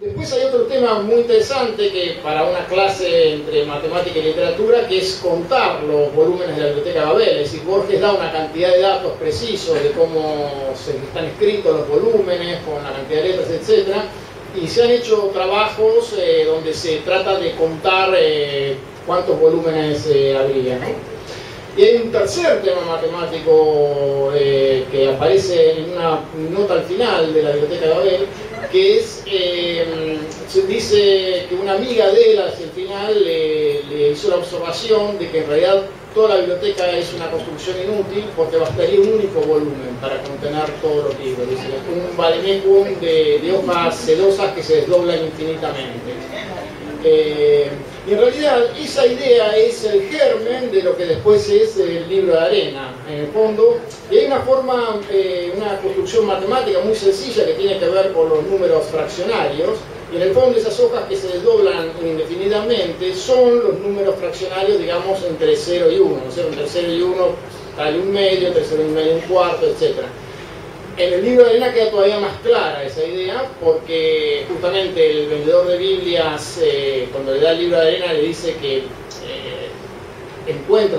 Después hay otro tema muy interesante que para una clase entre matemática y literatura, que es contar los volúmenes de la Biblioteca de Babel. Es decir, Borges da una cantidad de datos precisos de cómo están escritos los volúmenes, con la cantidad de letras, etc. Y se han hecho trabajos donde se trata de contar cuántos volúmenes habría, ¿no? Y hay un tercer tema matemático que aparece en una nota al final de la Biblioteca de Babel, que es, se dice que una amiga de él hacia el final le hizo la observación de que en realidad toda la biblioteca es una construcción inútil porque bastaría un único volumen para contener todos los libros. Dice, un vademecum de hojas sedosas que se desdoblan infinitamente. Y en realidad esa idea es el germen de lo que después es el libro de arena, en el fondo. Y hay una forma, una construcción matemática muy sencilla que tiene que ver con los números fraccionarios. Y en el fondo esas hojas que se desdoblan indefinidamente son los números fraccionarios, digamos, entre 0 y 1. ¿No es cierto? Entre 0 y 1 está el 1 medio, entre 0 y 1 medio, 1 cuarto, etc. En el libro de arena queda todavía más clara esa idea, porque justamente el vendedor de Biblias, cuando le da el libro de arena, le dice que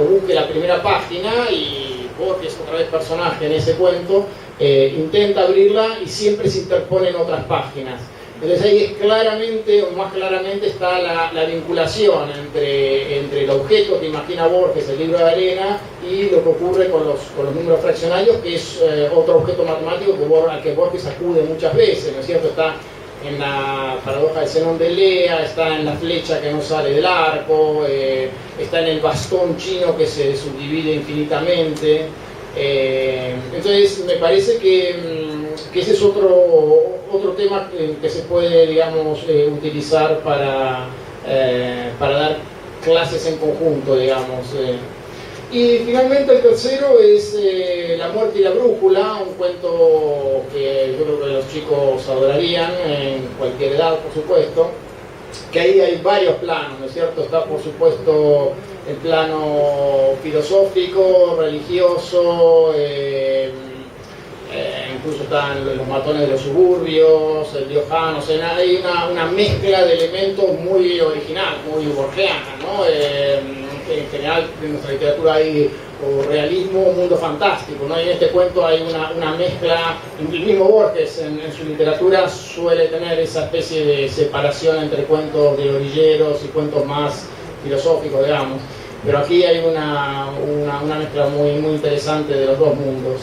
busque la primera página, y Borges, otra vez personaje en ese cuento, intenta abrirla y siempre se interponen otras páginas. Entonces ahí es claramente, o más claramente, está la vinculación entre el objeto que imagina Borges, el libro de arena, y lo que ocurre con los números fraccionarios, que es otro objeto matemático al que Borges acude muchas veces, ¿no es cierto? Está en la paradoja de Zenón de Elea, está en la flecha que no sale del arco, está en el bastón chino que se subdivide infinitamente. Entonces me parece que ese es otro tema que se puede, digamos, utilizar para dar clases en conjunto, digamos. Y finalmente el tercero es La muerte y la brújula, un cuento que yo creo que los chicos adorarían en cualquier edad, por supuesto, que ahí hay varios planos, ¿no es cierto? Está, por supuesto, el plano filosófico, religioso, incluso están los matones de los suburbios, el Diojano, o sea, hay una mezcla de elementos muy original, muy borgiana, ¿no? En general en nuestra literatura hay realismo, mundo fantástico, ¿no? Y en este cuento hay una mezcla. El mismo Borges en su literatura suele tener esa especie de separación entre cuentos de orilleros y cuentos más filosóficos, digamos, pero aquí hay una mezcla muy, muy interesante de los dos mundos.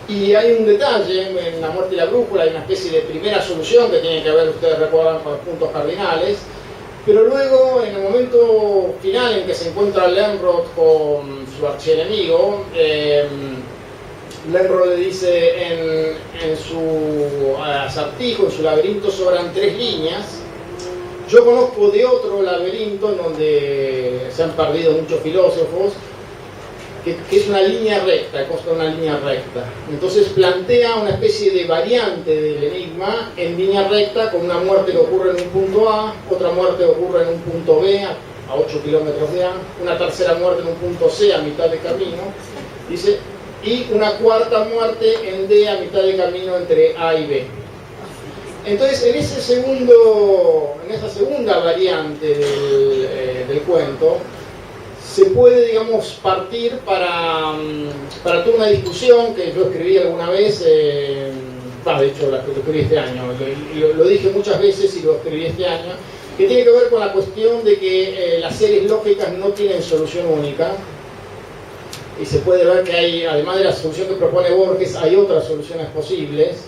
Y hay un detalle en La muerte y la brújula, hay una especie de primera solución que tiene que ver, ustedes recuerdan, con los puntos cardinales, pero luego, en el momento final en que se encuentra Lemrod con su archienemigo, Lemrod le dice en su acertijo, en su laberinto, sobran 3 líneas. Yo conozco de otro laberinto en donde se han perdido muchos filósofos, que es una línea recta, consta de una línea recta. Entonces plantea una especie de variante del enigma en línea recta, con una muerte que ocurre en un punto A, otra muerte que ocurre en un punto B, a 8 kilómetros de A, una tercera muerte en un punto C, a mitad de camino, dice, y una cuarta muerte en D, a mitad de camino entre A y B. Entonces, en esa segunda variante del cuento, se puede, digamos, partir para toda una discusión que yo escribí alguna vez, de hecho la que lo escribí este año, lo dije muchas veces y lo escribí este año, que tiene que ver con la cuestión de que las series lógicas no tienen solución única, y se puede ver que hay, además de la solución que propone Borges, hay otras soluciones posibles,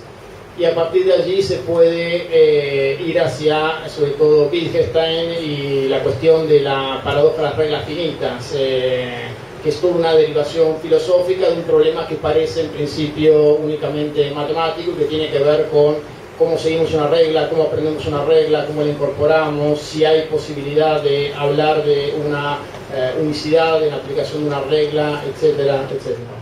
y a partir de allí se puede ir hacia, sobre todo, Wittgenstein y la cuestión de la paradoja de las reglas finitas, que es toda una derivación filosófica de un problema que parece en principio únicamente matemático y que tiene que ver con cómo seguimos una regla, cómo aprendemos una regla, cómo la incorporamos, si hay posibilidad de hablar de una unicidad en la aplicación de una regla, etcétera, etcétera.